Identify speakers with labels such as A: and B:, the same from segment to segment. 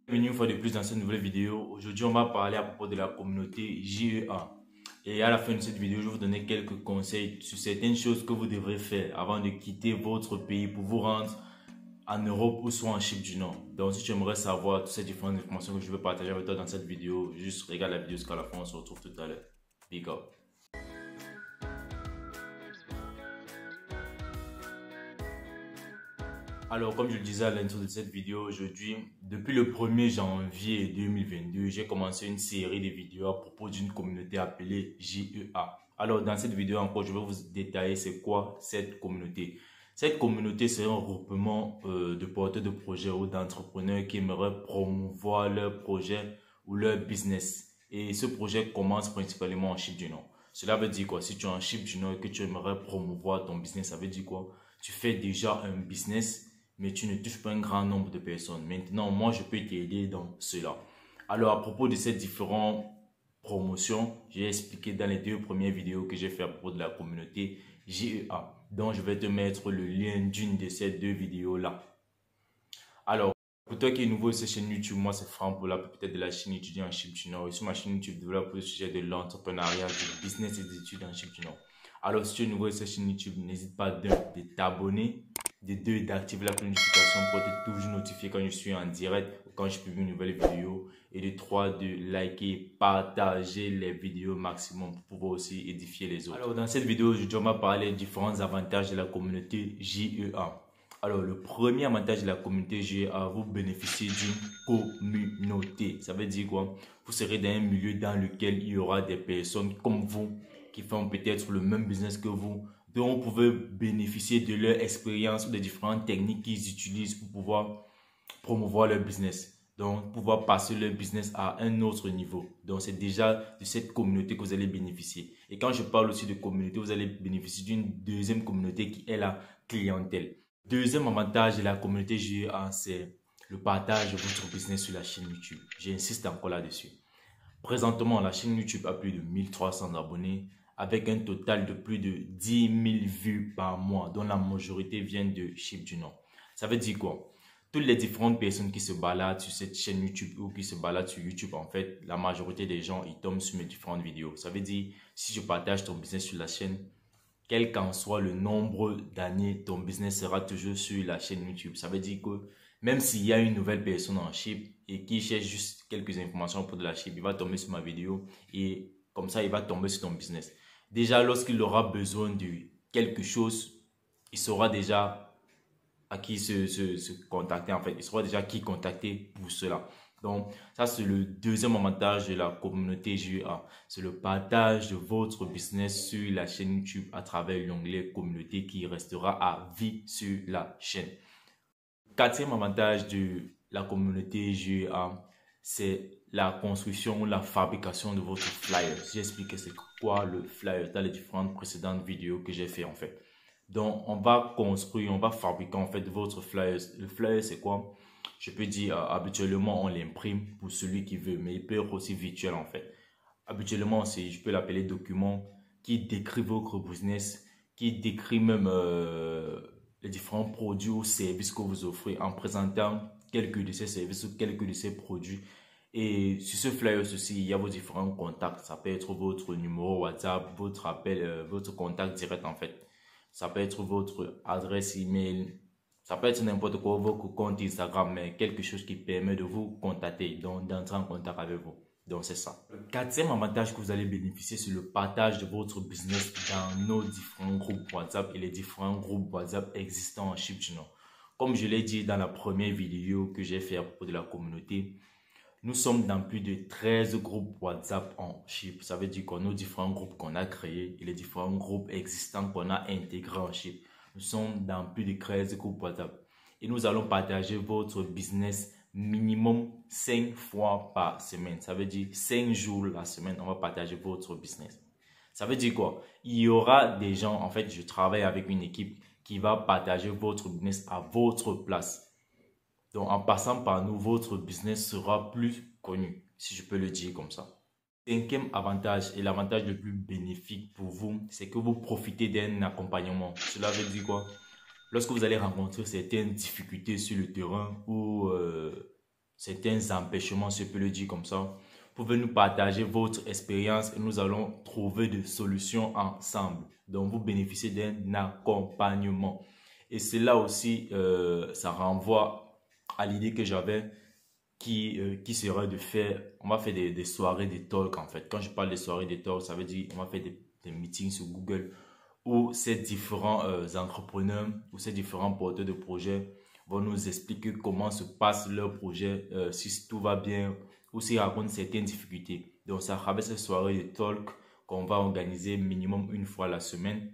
A: Bienvenue une fois de plus dans cette nouvelle vidéo. Aujourd'hui, on va parler à propos de la communauté JEA. Et à la fin de cette vidéo, je vais vous donner quelques conseils sur certaines choses que vous devrez faire avant de quitter votre pays pour vous rendre en Europe ou soit en Chypre du Nord. Donc, si tu aimerais savoir toutes ces différentes informations que je vais partager avec toi dans cette vidéo, juste regarde la vidéo jusqu'à la fin. On se retrouve tout à l'heure. Big up. Alors, comme je le disais à l'intro de cette vidéo, aujourd'hui, depuis le 1er janvier 2022, j'ai commencé une série de vidéos à propos d'une communauté appelée JEA. Alors, dans cette vidéo encore, je vais vous détailler c'est quoi cette communauté. Cette communauté, c'est un regroupement de porteurs de projets ou d'entrepreneurs qui aimeraient promouvoir leur projet ou leur business. Et ce projet commence principalement en Chypre du Nord. Cela veut dire quoi? Si tu es en Chypre du Nord et que tu aimerais promouvoir ton business, ça veut dire quoi? Tu fais déjà un business mais tu ne touches pas un grand nombre de personnes. Maintenant, moi, je peux t'aider dans cela. Alors, à propos de ces différentes promotions, j'ai expliqué dans les deux premières vidéos que j'ai fait à propos de la communauté JEA. Donc, je vais te mettre le lien d'une de ces deux vidéos-là. Alors, pour toi qui es nouveau sur cette chaîne YouTube, moi c'est Franck pour la peut-être de la chaîne étudiant en Chypre du Nord. Et sur ma chaîne YouTube, je développe le sujet de l'entrepreneuriat, du business et des études en Chypre du Nord. Alors, si tu es nouveau sur cette chaîne YouTube, n'hésite pas de t'abonner, de deux, d'activer la notification pour être toujours notifié quand je suis en direct ou quand je publie une nouvelle vidéo. Et de trois, de liker, partager les vidéos maximum pour pouvoir aussi édifier les autres. Alors, dans cette vidéo, aujourd'hui, on va parler des différents avantages de la communauté JEA. Alors, le premier avantage de la communauté JEA, vous bénéficiez d'une communauté. Ça veut dire quoi? Vous serez dans un milieu dans lequel il y aura des personnes comme vous qui font peut-être le même business que vous. Donc, vous pouvez bénéficier de leur expérience ou des différentes techniques qu'ils utilisent pour pouvoir promouvoir leur business. Donc, pouvoir passer leur business à un autre niveau. Donc, c'est déjà de cette communauté que vous allez bénéficier. Et quand je parle aussi de communauté, vous allez bénéficier d'une deuxième communauté qui est la clientèle. Deuxième avantage de la communauté JEA, c'est le partage de votre business sur la chaîne YouTube. J'insiste encore là-dessus. Présentement, la chaîne YouTube a plus de 1300 abonnés avec un total de plus de 10 000 vues par mois, dont la majorité vient de Chypre du Nord. Ça veut dire quoi? Toutes les différentes personnes qui se baladent sur cette chaîne YouTube ou qui se baladent sur YouTube, en fait, la majorité des gens, ils tombent sur mes différentes vidéos. Ça veut dire, si je partage ton business sur la chaîne, quel qu'en soit le nombre d'années, ton business sera toujours sur la chaîne YouTube. Ça veut dire que même s'il y a une nouvelle personne en Chypre et qui cherche juste quelques informations pour de la Chypre, il va tomber sur ma vidéo et comme ça, il va tomber sur ton business. Déjà, lorsqu'il aura besoin de quelque chose, il saura déjà à qui se contacter en fait. Il saura déjà qui contacter pour cela. Donc, ça, c'est le deuxième avantage de la communauté JEA. C'est le partage de votre business sur la chaîne YouTube à travers l'onglet communauté qui restera à vie sur la chaîne. Quatrième avantage de la communauté JEA, c'est la construction ou la fabrication de votre flyer. J'ai expliqué c'est quoi le flyer dans les différentes précédentes vidéos que j'ai fait en fait. Donc, on va construire, on va fabriquer en fait votre flyer. Le flyer, c'est quoi? Je peux dire, habituellement, on l'imprime pour celui qui veut, mais il peut être aussi virtuel en fait. Habituellement, je peux l'appeler document qui décrit votre business, qui décrit même les différents produits ou services que vous offrez en présentant quelques de ces services ou quelques de ces produits. Et sur ce flyer aussi, il y a vos différents contacts. Ça peut être votre numéro WhatsApp, votre appel, votre contact direct en fait. Ça peut être votre adresse email. Ça peut être n'importe quoi, votre compte Instagram, mais quelque chose qui permet de vous contacter, donc d'entrer en contact avec vous. Donc, c'est ça. Le quatrième avantage que vous allez bénéficier, c'est le partage de votre business dans nos différents groupes WhatsApp et les différents groupes WhatsApp existants en Chypre du Nord. Comme je l'ai dit dans la première vidéo que j'ai fait à propos de la communauté, nous sommes dans plus de 13 groupes WhatsApp en Chypre. Ça veut dire qu'on a nos différents groupes qu'on a créés et les différents groupes existants qu'on a intégrés en Chypre. Nous sommes dans plus de 13 groupes WhatsApp. Et nous allons partager votre business minimum 5 fois par semaine. Ça veut dire 5 jours la semaine, on va partager votre business. Ça veut dire quoi? Il y aura des gens, en fait, je travaille avec une équipe qui va partager votre business à votre place. Donc, en passant par nous, votre business sera plus connu, si je peux le dire comme ça. Cinquième avantage et l'avantage le plus bénéfique pour vous, c'est que vous profitez d'un accompagnement. Cela veut dire quoi? Lorsque vous allez rencontrer certaines difficultés sur le terrain ou certains empêchements, si je peux le dire comme ça. Vous pouvez nous partager votre expérience et nous allons trouver des solutions ensemble. Donc, vous bénéficiez d'un accompagnement. Et c'est là aussi, ça renvoie à l'idée que j'avais qui serait de faire, on va faire des soirées de talk en fait. Quand je parle de soirées de talk, ça veut dire on va faire des meetings sur Google où ces différents entrepreneurs ou ces différents porteurs de projets vont nous expliquer comment se passe leur projet, si tout va bien ou s'ils racontent certaines difficultés. Donc, ça avec ces soirées de talk qu'on va organiser minimum une fois la semaine,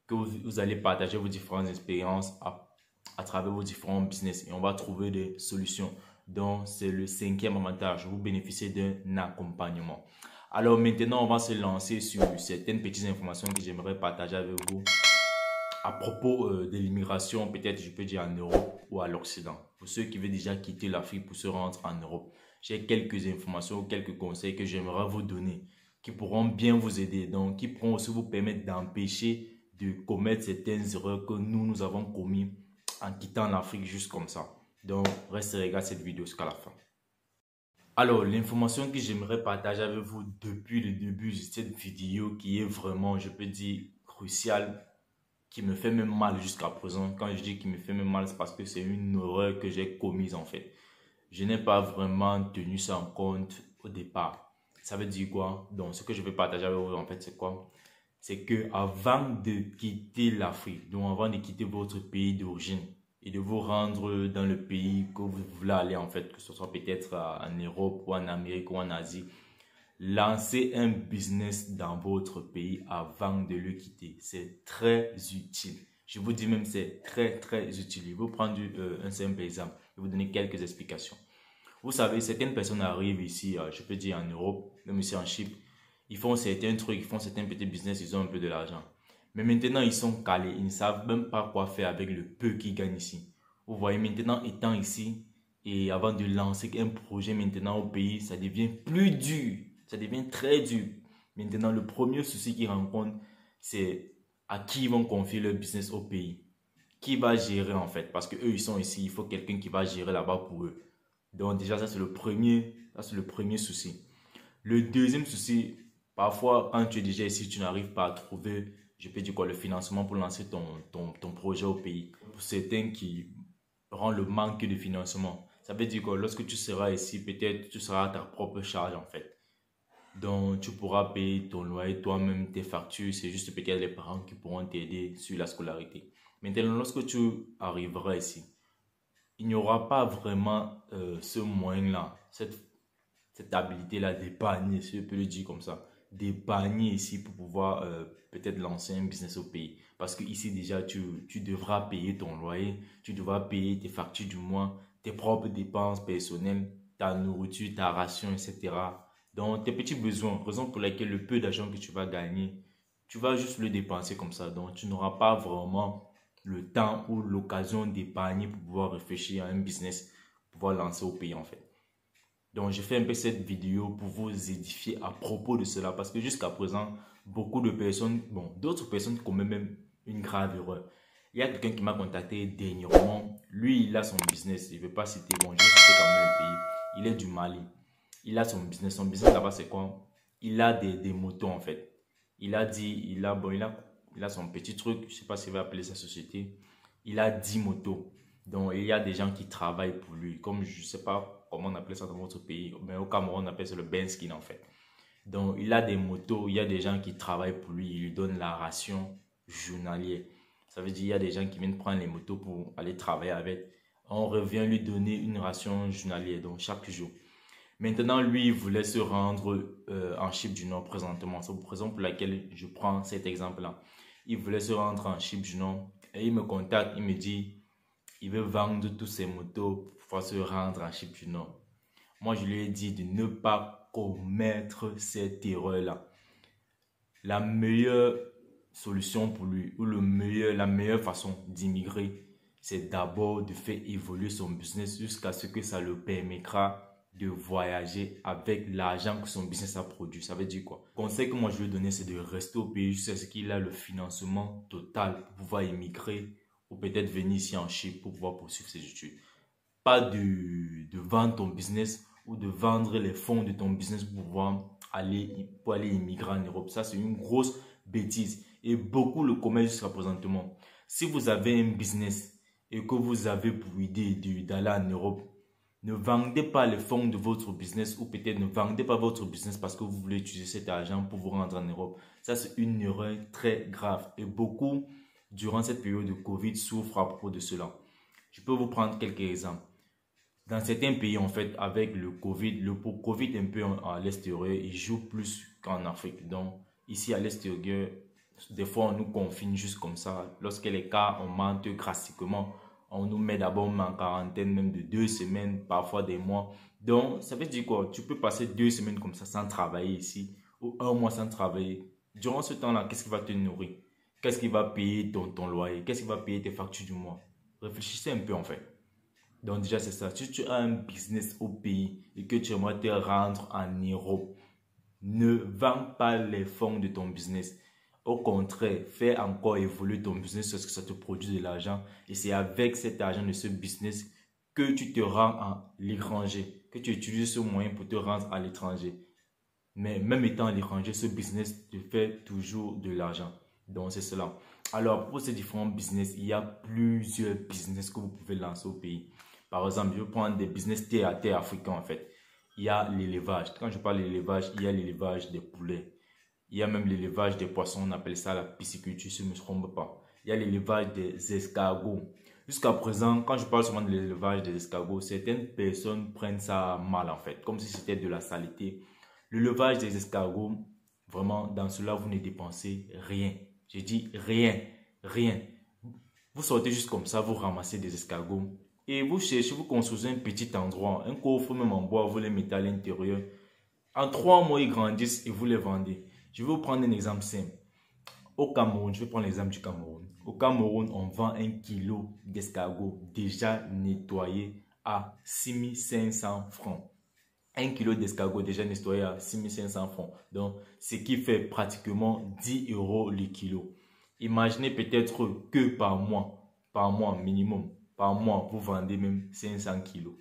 A: que vous allez partager vos différentes expériences à travers vos différents business et on va trouver des solutions. Donc, c'est le cinquième avantage. Vous bénéficiez d'un accompagnement. Alors maintenant, on va se lancer sur certaines petites informations que j'aimerais partager avec vous à propos de l'immigration, peut-être je peux dire en Europe ou à l'Occident. Pour ceux qui veulent déjà quitter l'Afrique pour se rendre en Europe, j'ai quelques informations ou quelques conseils que j'aimerais vous donner qui pourront bien vous aider, donc qui pourront aussi vous permettre d'empêcher de commettre certaines erreurs que nous avons commises en quittant l'Afrique juste comme ça. Donc, restez et regarde cette vidéo jusqu'à la fin. Alors, l'information que j'aimerais partager avec vous depuis le début de cette vidéo qui est vraiment, je peux dire, cruciale, qui me fait même mal jusqu'à présent. Quand je dis qu'il me fait même mal, c'est parce que c'est une erreur que j'ai commise en fait. Je n'ai pas vraiment tenu ça en compte au départ. Ça veut dire quoi? Donc, ce que je vais partager avec vous en fait, c'est quoi? C'est que avant de quitter l'Afrique, donc avant de quitter votre pays d'origine et de vous rendre dans le pays que vous voulez aller en fait, que ce soit peut-être en Europe ou en Amérique ou en Asie, lancez un business dans votre pays avant de le quitter. C'est très utile. Je vous dis même c'est très utile. Je vais vous prendre un simple exemple. Je vais vous donner quelques explications. Vous savez, certaines personnes arrivent ici, je peux dire en Europe, même ici en Chypre. Ils font certains trucs, ils font certains petits business, ils ont un peu de l'argent. Mais maintenant, ils sont calés. Ils ne savent même pas quoi faire avec le peu qu'ils gagnent ici. Vous voyez, maintenant, étant ici, et avant de lancer un projet maintenant au pays, ça devient plus dur. Ça devient très dur. Maintenant, le premier souci qu'ils rencontrent, c'est à qui ils vont confier leur business au pays. Qui va gérer en fait? Parce qu'eux, ils sont ici, il faut quelqu'un qui va gérer là-bas pour eux. Donc déjà, ça c'est le premier souci. Le deuxième souci, parfois quand tu es déjà ici, tu n'arrives pas à trouver, je peux dire quoi, le financement pour lancer ton projet au pays. Pour certains qui auront le manque de financement, ça veut dire que lorsque tu seras ici, peut-être tu seras à ta propre charge en fait. Donc tu pourras payer ton loyer toi-même, tes factures, c'est juste peut-être les parents qui pourront t'aider sur la scolarité. Maintenant, lorsque tu arriveras ici, il n'y aura pas vraiment ce moyen-là, cette habilité-là d'épargner, si je peux le dire comme ça, d'épargner ici pour pouvoir peut-être lancer un business au pays. Parce que ici déjà, tu devras payer ton loyer, tu devras payer tes factures du mois, tes propres dépenses personnelles, ta nourriture, ta ration, etc. Donc, tes petits besoins, raison pour laquelle le peu d'argent que tu vas gagner, tu vas juste le dépenser comme ça. Donc, tu n'auras pas vraiment le temps ou l'occasion d'épargner pour pouvoir réfléchir à un business, pour pouvoir lancer au pays en fait. Donc, je fais un peu cette vidéo pour vous édifier à propos de cela parce que jusqu'à présent, beaucoup de personnes, bon, d'autres personnes commettent même une grave erreur. Il y a quelqu'un qui m'a contacté dernièrement. Lui, il a son business. Je ne vais pas citer, bon, je vais citer quand même le pays. Il est du Mali. Il a son business. Son business là-bas, c'est quoi? Il a des motos en fait. Il a dit, il a son petit truc. Je ne sais pas s'il va appeler sa société. Il a 10 motos. Donc, il y a des gens qui travaillent pour lui. Comme je ne sais pas comment on appelle ça dans votre pays. Mais au Cameroun, on appelle ça le benskin en fait. Donc, il a des motos. Il y a des gens qui travaillent pour lui. Il lui donne la ration journalière. Ça veut dire qu'il y a des gens qui viennent prendre les motos pour aller travailler avec. On revient lui donner une ration journalière, donc chaque jour. Maintenant, lui, il voulait se rendre en Chypre du Nord présentement. C'est la raison pour laquelle je prends cet exemple-là. Il voulait se rendre en Chypre du Nord et il me contacte, il me dit il veut vendre tous ses motos pour pouvoir se rendre en Chypre du Nord. Moi, je lui ai dit de ne pas commettre cette erreur-là. La meilleure solution pour lui, ou la meilleure façon d'immigrer, c'est d'abord de faire évoluer son business jusqu'à ce que ça le permettra de voyager avec l'argent que son business a produit. Ça veut dire quoi? Le conseil que moi je lui ai donné, c'est de rester au pays jusqu'à ce qu'il a le financement total pour pouvoir immigrer ou peut-être venir ici en Chypre pour pouvoir poursuivre ses études. pas de vendre ton business ou de vendre les fonds de ton business pour pouvoir aller immigrer en Europe. Ça, c'est une grosse bêtise. Et beaucoup le commettent jusqu'à présentement. Si vous avez un business et que vous avez pour idée d'aller en Europe, ne vendez pas les fonds de votre business ou peut-être ne vendez pas votre business parce que vous voulez utiliser cet argent pour vous rendre en Europe. Ça, c'est une erreur très grave. Et beaucoup, durant cette période de Covid, souffrent à propos de cela. Je peux vous prendre quelques exemples. Dans certains pays, en fait, avec le Covid un peu à l'extérieur, il joue plus qu'en Afrique. Donc, ici à l'extérieur, des fois, on nous confine juste comme ça. Lorsque les cas augmentent drastiquement, on nous met d'abord en quarantaine, même de 2 semaines, parfois des mois. Donc, ça veut dire quoi? Tu peux passer 2 semaines comme ça sans travailler ici, ou 1 mois sans travailler. Durant ce temps-là, qu'est-ce qui va te nourrir? Qu'est-ce qui va payer ton loyer? Qu'est-ce qui va payer tes factures du mois? Réfléchissez un peu en fait. Donc déjà c'est ça, si tu as un business au pays et que tu aimerais te rendre en Europe, ne vends pas les fonds de ton business. Au contraire, fais encore évoluer ton business parce que ça te produit de l'argent. Et c'est avec cet argent de ce business que tu te rends à l'étranger, que tu utilises ce moyen pour te rendre à l'étranger. Mais même étant à l'étranger, ce business te fait toujours de l'argent. Donc c'est cela. Alors pour ces différents business, il y a plusieurs business que vous pouvez lancer au pays. Par exemple, je vais prendre des business terre à terre africains en fait. Il y a l'élevage. Quand je parle d'élevage, il y a l'élevage des poulets. Il y a même l'élevage des poissons, on appelle ça la pisciculture, si je ne me trompe pas. Il y a l'élevage des escargots. Jusqu'à présent, quand je parle souvent de l'élevage des escargots, certaines personnes prennent ça mal en fait, comme si c'était de la saleté. L'élevage des escargots, vraiment, dans cela, vous ne dépensez rien. J'ai dit rien, rien. Vous sortez juste comme ça, vous ramassez des escargots et vous cherchez, vous construisez un petit endroit, un coffre même en bois, vous les mettez à l'intérieur. En 3 mois, ils grandissent et vous les vendez. Je vais vous prendre un exemple simple. Au Cameroun, je vais prendre l'exemple du Cameroun. Au Cameroun, on vend 1 kilo d'escargot déjà nettoyé à 6500 francs. 1 kilo d'escargot déjà nettoyé à 6500 francs. Donc, ce qui fait pratiquement 10 € le kilo. Imaginez peut-être que par mois minimum, par mois, vous vendez même 500 kilos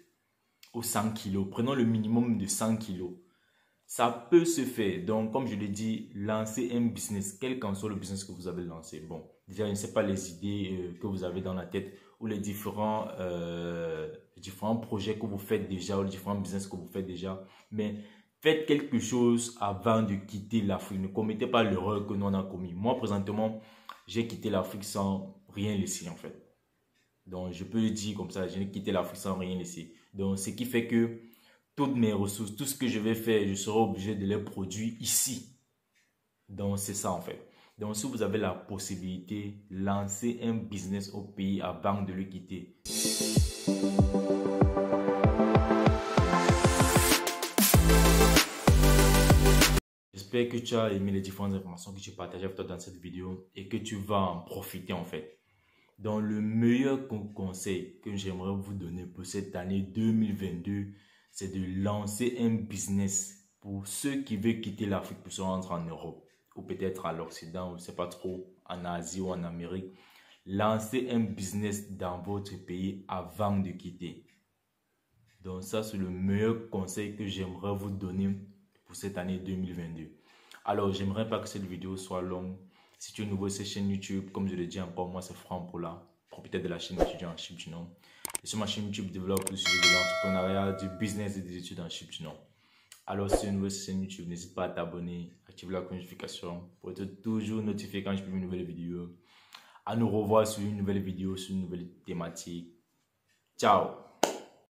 A: ou 100 kilos. Prenons le minimum de 100 kilos. Ça peut se faire. Donc, comme je l'ai dit, lancer un business, quel qu'en soit le business que vous avez lancé. Bon, déjà, je ne sais pas les idées que vous avez dans la tête ou les différents projets que vous faites déjà ou les différents business que vous faites déjà. Mais faites quelque chose avant de quitter l'Afrique. Ne commettez pas l'erreur que nous on a commis. Moi, présentement, j'ai quitté l'Afrique sans rien laisser en fait. Donc, je peux le dire comme ça, j'ai quitté l'Afrique sans rien laisser. Donc, ce qui fait que toutes mes ressources, tout ce que je vais faire, je serai obligé de les produire ici. Donc, c'est ça en fait. Donc, si vous avez la possibilité, lancez un business au pays avant de le quitter. J'espère que tu as aimé les différentes informations que j'ai partagées avec toi dans cette vidéo et que tu vas en profiter en fait. Donc, le meilleur conseil que j'aimerais vous donner pour cette année 2022, c'est de lancer un business pour ceux qui veulent quitter l'Afrique pour se rendre en Europe ou peut-être à l'Occident, ou je ne sais pas trop, en Asie ou en Amérique. Lancez un business dans votre pays avant de quitter. Donc ça, c'est le meilleur conseil que j'aimerais vous donner pour cette année 2022. Alors, j'aimerais pas que cette vidéo soit longue. Si tu es nouveau sur cette chaîne YouTube, comme je l'ai dit encore, moi c'est Franck Paula, propriétaire de la chaîne étudiant en Chiptunon. Et sur ma chaîne YouTube, je développe le sujet de l'entrepreneuriat, du business et des études en Chiptunon. Alors, si tu es nouveau sur cette chaîne YouTube, n'hésite pas à t'abonner, activer la notification pour être toujours notifié quand je publie une nouvelle vidéo. À nous revoir sur une nouvelle vidéo, sur une nouvelle thématique. Ciao!